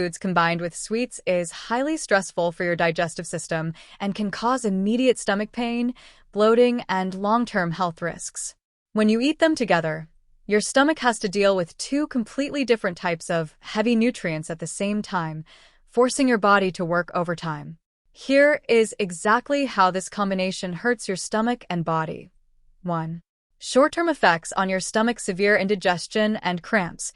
foods combined with sweets is highly stressful for your digestive system and can cause immediate stomach pain, bloating, and long-term health risks. When you eat them together, your stomach has to deal with two completely different types of heavy nutrients at the same time, forcing your body to work overtime. Here is exactly how this combination hurts your stomach and body. 1. Short-term effects on your stomach: severe indigestion and cramps.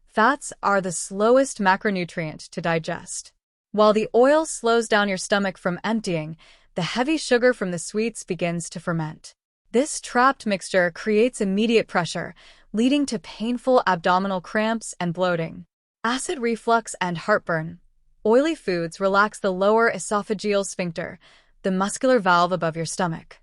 Fats are the slowest macronutrient to digest. While the oil slows down your stomach from emptying, the heavy sugar from the sweets begins to ferment. This trapped mixture creates immediate pressure, leading to painful abdominal cramps and bloating. Acid reflux and heartburn. Oily foods relax the lower esophageal sphincter, the muscular valve above your stomach.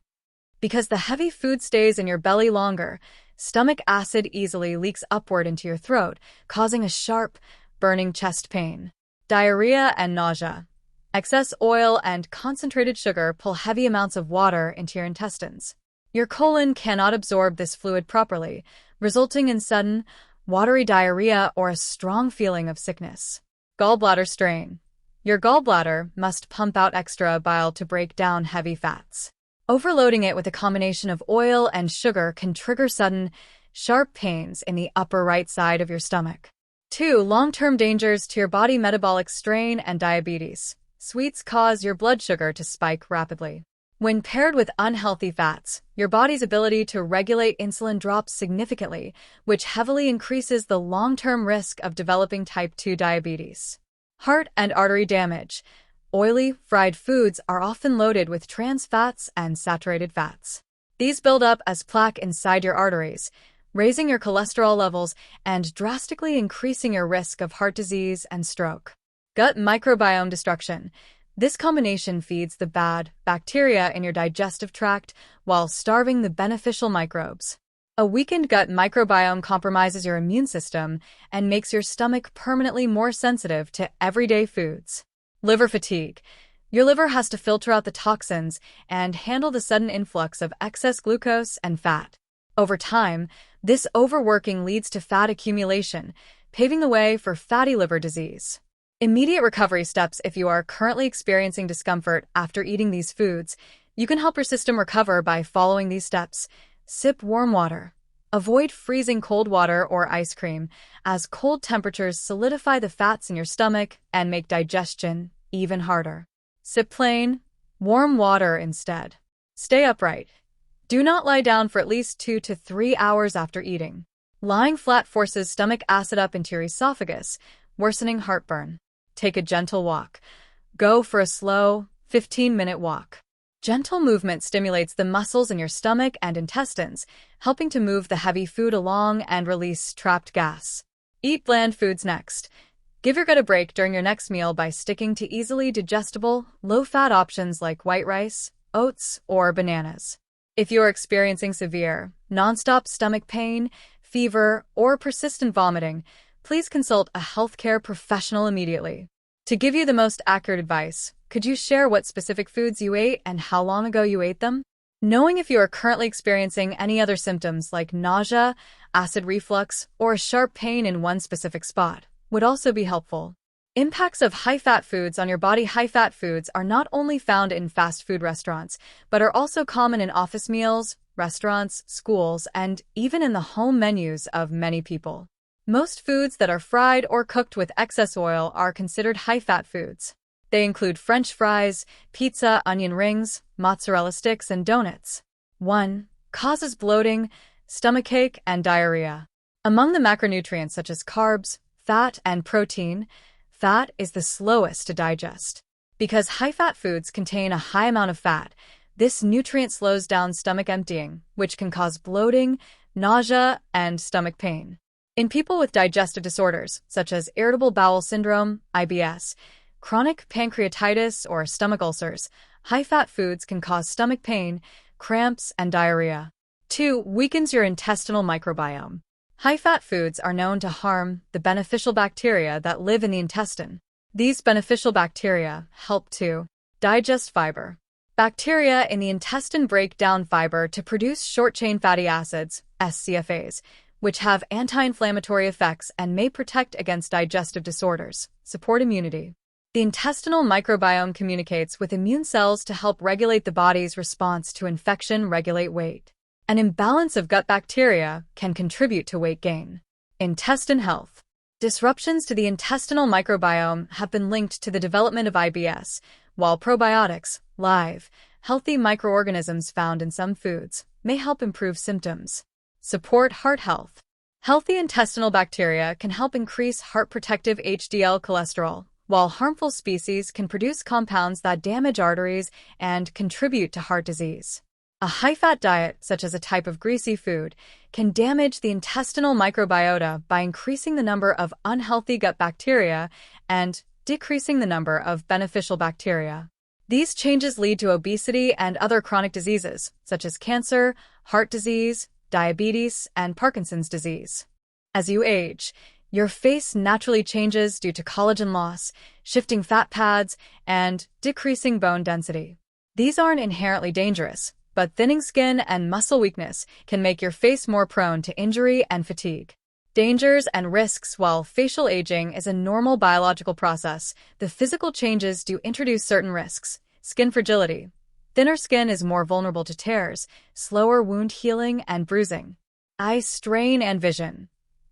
Because the heavy food stays in your belly longer, stomach acid easily leaks upward into your throat, causing a sharp, burning chest pain. Diarrhea and nausea. Excess oil and concentrated sugar pull heavy amounts of water into your intestines. Your colon cannot absorb this fluid properly, resulting in sudden, watery diarrhea or a strong feeling of sickness. Gallbladder strain. Your gallbladder must pump out extra bile to break down heavy fats. Overloading it with a combination of oil and sugar can trigger sudden, sharp pains in the upper right side of your stomach. 2. Long-term dangers to your body: metabolic strain and diabetes. Sweets cause your blood sugar to spike rapidly. When paired with unhealthy fats, your body's ability to regulate insulin drops significantly, which heavily increases the long-term risk of developing type 2 diabetes. Heart and artery damage. Oily, fried foods are often loaded with trans fats and saturated fats. These build up as plaque inside your arteries, raising your cholesterol levels and drastically increasing your risk of heart disease and stroke. Gut microbiome destruction. This combination feeds the bad bacteria in your digestive tract while starving the beneficial microbes. A weakened gut microbiome compromises your immune system and makes your stomach permanently more sensitive to everyday foods. Liver fatigue. Your liver has to filter out the toxins and handle the sudden influx of excess glucose and fat. Over time, this overworking leads to fat accumulation, paving the way for fatty liver disease. Immediate recovery steps. If you are currently experiencing discomfort after eating these foods, you can help your system recover by following these steps. Sip warm water. Avoid freezing cold water or ice cream, as cold temperatures solidify the fats in your stomach and make digestion even harder. Sip plain, warm water instead. Stay upright. Do not lie down for at least 2 to 3 hours after eating. Lying flat forces stomach acid up into your esophagus, worsening heartburn. Take a gentle walk. Go for a slow, 15-minute walk. Gentle movement stimulates the muscles in your stomach and intestines, helping to move the heavy food along and release trapped gas. Eat bland foods next. Give your gut a break during your next meal by sticking to easily digestible, low-fat options like white rice, oats, or bananas. If you are experiencing severe, nonstop stomach pain, fever, or persistent vomiting, please consult a healthcare professional immediately. To give you the most accurate advice, could you share what specific foods you ate and how long ago you ate them? Knowing if you are currently experiencing any other symptoms like nausea, acid reflux, or a sharp pain in one specific spot would also be helpful. Impacts of high-fat foods on your body. High-fat foods are not only found in fast food restaurants, but are also common in office meals, restaurants, schools, and even in the home menus of many people. Most foods that are fried or cooked with excess oil are considered high-fat foods. They include French fries, pizza, onion rings, mozzarella sticks, and donuts. 1. Causes bloating, stomachache, and diarrhea. Among the macronutrients such as carbs, fat, and protein, fat is the slowest to digest. Because high-fat foods contain a high amount of fat, this nutrient slows down stomach emptying, which can cause bloating, nausea, and stomach pain. In people with digestive disorders, such as irritable bowel syndrome, IBS, chronic pancreatitis, or stomach ulcers, high-fat foods can cause stomach pain, cramps, and diarrhea. 2. Weakens your intestinal microbiome. High-fat foods are known to harm the beneficial bacteria that live in the intestine. These beneficial bacteria help to digest fiber. Bacteria in the intestine break down fiber to produce short-chain fatty acids, SCFAs, which have anti-inflammatory effects and may protect against digestive disorders, support immunity. The intestinal microbiome communicates with immune cells to help regulate the body's response to infection, regulate weight. An imbalance of gut bacteria can contribute to weight gain. Intestine health. Disruptions to the intestinal microbiome have been linked to the development of IBS, while probiotics, live, healthy microorganisms found in some foods, may help improve symptoms. Support heart health. Healthy intestinal bacteria can help increase heart-protective HDL cholesterol, while harmful species can produce compounds that damage arteries and contribute to heart disease. A high-fat diet, such as a type of greasy food, can damage the intestinal microbiota by increasing the number of unhealthy gut bacteria and decreasing the number of beneficial bacteria. These changes lead to obesity and other chronic diseases, such as cancer, heart disease, diabetes, and Parkinson's disease. As you age, your face naturally changes due to collagen loss, shifting fat pads, and decreasing bone density. These aren't inherently dangerous, but thinning skin and muscle weakness can make your face more prone to injury and fatigue. Dangers and risks. While facial aging is a normal biological process, the physical changes do introduce certain risks. Skin fragility. Thinner skin is more vulnerable to tears, slower wound healing, and bruising. Eye strain and vision.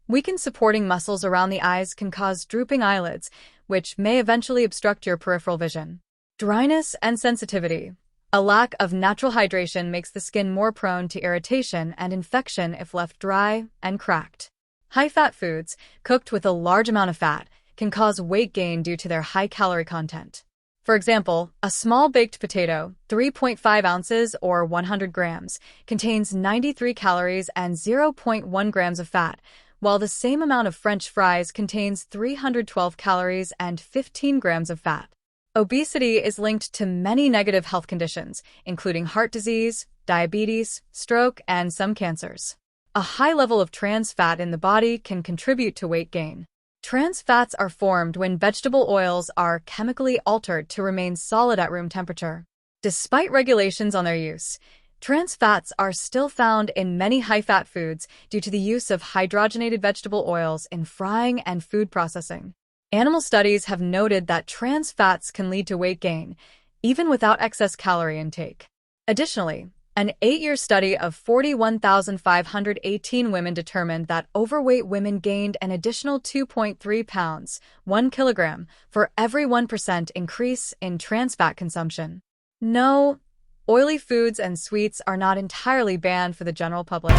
Weakened supporting muscles around the eyes can cause drooping eyelids, which may eventually obstruct your peripheral vision. Dryness and sensitivity. A lack of natural hydration makes the skin more prone to irritation and infection if left dry and cracked. High-fat foods, cooked with a large amount of fat, can cause weight gain due to their high calorie content. For example, a small baked potato, 3.5 ounces or 100 grams, contains 93 calories and 0.1 grams of fat, while the same amount of French fries contains 312 calories and 15 grams of fat. Obesity is linked to many negative health conditions, including heart disease, diabetes, stroke, and some cancers. A high level of trans fat in the body can contribute to weight gain. Trans fats are formed when vegetable oils are chemically altered to remain solid at room temperature. Despite regulations on their use, trans fats are still found in many high-fat foods due to the use of hydrogenated vegetable oils in frying and food processing. Animal studies have noted that trans fats can lead to weight gain, even without excess calorie intake. Additionally, an 8-year study of 41,518 women determined that overweight women gained an additional 2.3 pounds, 1 kilogram, for every 1% increase in trans fat consumption. No, oily foods and sweets are not entirely banned for the general public.